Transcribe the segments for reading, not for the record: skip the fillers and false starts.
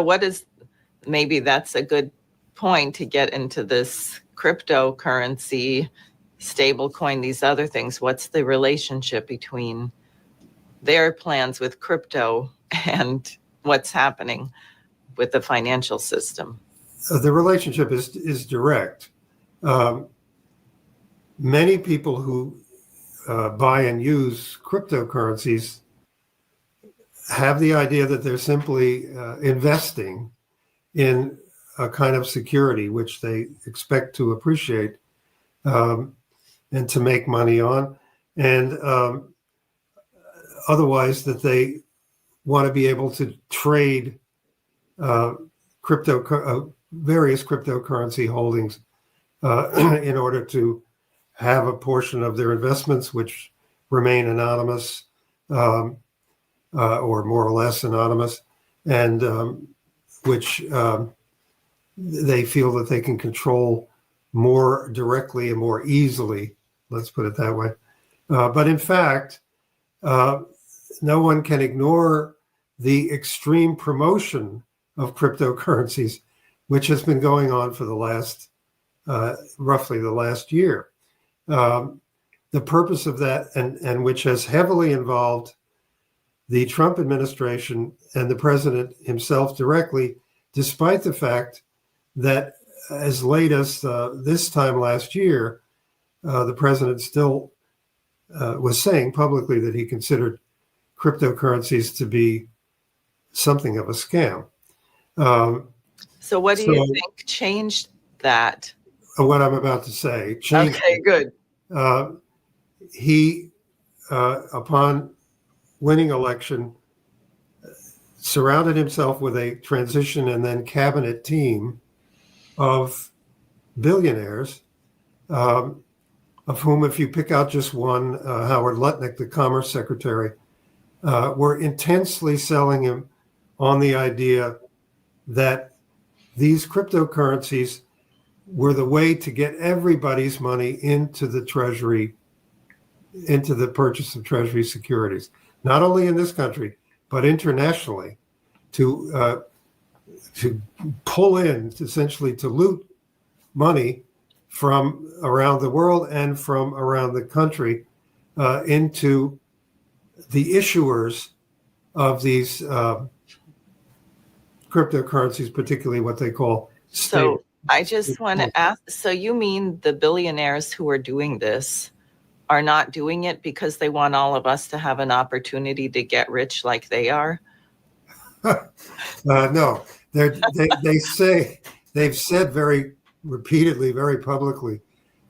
What is, maybe that's a good point to get into this cryptocurrency, stablecoin, these other things. What's the relationship between their plans with crypto and what's happening with the financial system? The relationship is direct. Many people who buy and use cryptocurrencies have the idea that they're simply investing in a kind of security which they expect to appreciate and to make money on, and otherwise that they want to be able to trade various cryptocurrency holdings in order to have a portion of their investments which remain anonymous or more or less anonymous, and which they feel that they can control more directly and more easily, let's put it that way. But in fact, no one can ignore the extreme promotion of cryptocurrencies, which has been going on for the last, roughly the last year. The purpose of that, and which has heavily involved the Trump administration and the president himself directly, despite the fact that as late as this time last year, the president still was saying publicly that he considered cryptocurrencies to be something of a scam. So what do you think changed that? What I'm about to say changed. Okay, good. He, upon winning election, surrounded himself with a transition and then cabinet team of billionaires, of whom, if you pick out just one, Howard Lutnick, the Commerce Secretary, were intensely selling him on the idea that these cryptocurrencies were the way to get everybody's money into the Treasury, into the purchase of Treasury securities, not only in this country, but internationally, to pull in, essentially to loot money from around the world and from around the country into the issuers of these cryptocurrencies, particularly what they call stable. So I just want to ask, so you mean the billionaires who are doing this are not doing it because they want all of us to have an opportunity to get rich like they are? No, they've said very repeatedly, very publicly,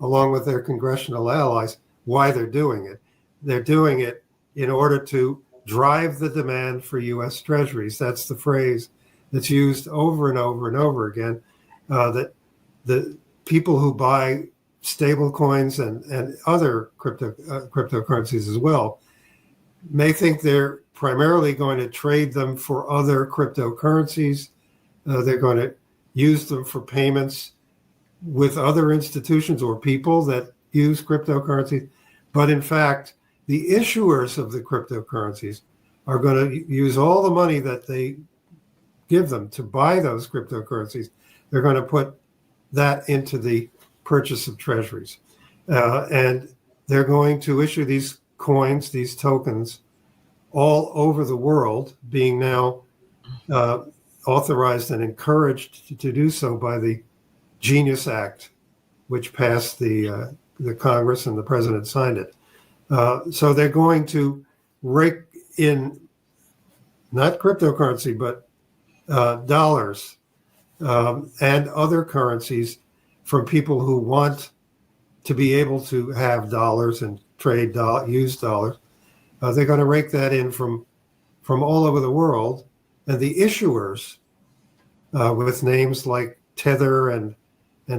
along with their congressional allies, why they're doing it. They're doing it in order to drive the demand for U.S. treasuries. That's the phrase that's used over and over and over again, that the people who buy stable coins and other cryptocurrencies as well may think they're primarily going to trade them for other cryptocurrencies. They're going to use them for payments with other institutions or people that use cryptocurrencies. But in fact, the issuers of the cryptocurrencies are going to use all the money that they give them to buy those cryptocurrencies. They're going to put that into the purchase of treasuries. And they're going to issue these coins, these tokens, all over the world, being now authorized and encouraged to do so by the Genius Act, which passed the Congress, and the president signed it. So they're going to rake in not cryptocurrency, but dollars and other currencies from people who want to be able to have dollars and trade use dollars. They're going to rake that in from all over the world, and the issuers with names like Tether and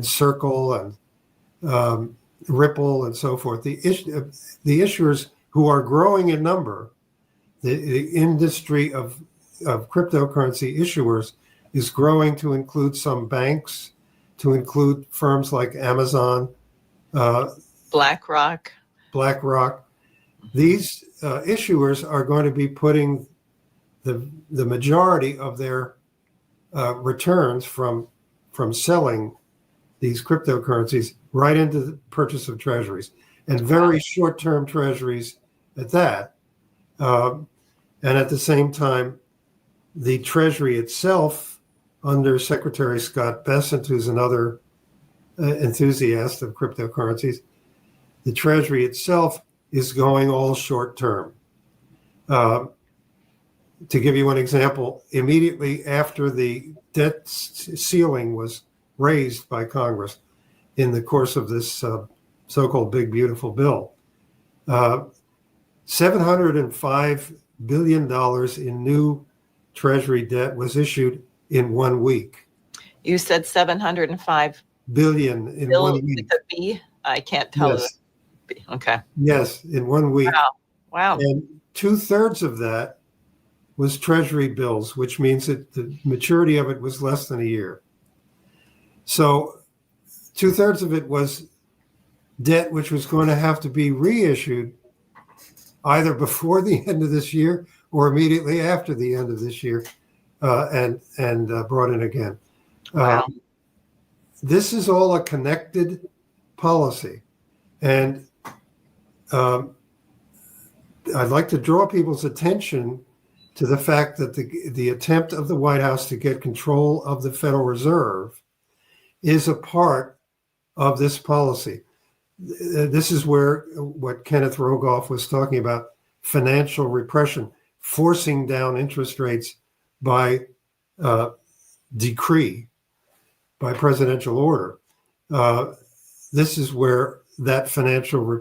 Circle and Ripple and so forth. The issuers who are growing in number, the industry of cryptocurrency issuers is growing to include some banks, to include firms like Amazon, BlackRock. These issuers are going to be putting the majority of their returns from selling these cryptocurrencies right into the purchase of treasuries, and very short-term treasuries at that. And at the same time, the Treasury itself, under Secretary Scott Bessent, who's another enthusiast of cryptocurrencies, the Treasury itself is going all short-term. To give you one example, immediately after the debt ceiling was raised by Congress in the course of this so-called Big Beautiful Bill, $705 billion in new Treasury debt was issued in 1 week. You said 705 billion in bill 1 with week. a B? I can't tell. Yes. Okay. Yes, in 1 week. Wow. And 2/3 of that was Treasury bills, which means that the maturity of it was less than a year. So 2/3 of it was debt which was going to have to be reissued either before the end of this year or immediately after the end of this year, and brought in again. Wow. This is all a connected policy, and I'd like to draw people's attention to the fact that the attempt of the White House to get control of the Federal Reserve is a part of this policy. This is where what Kenneth Rogoff was talking about, financial repression, forcing down interest rates by decree, by presidential order. This is where that financial repression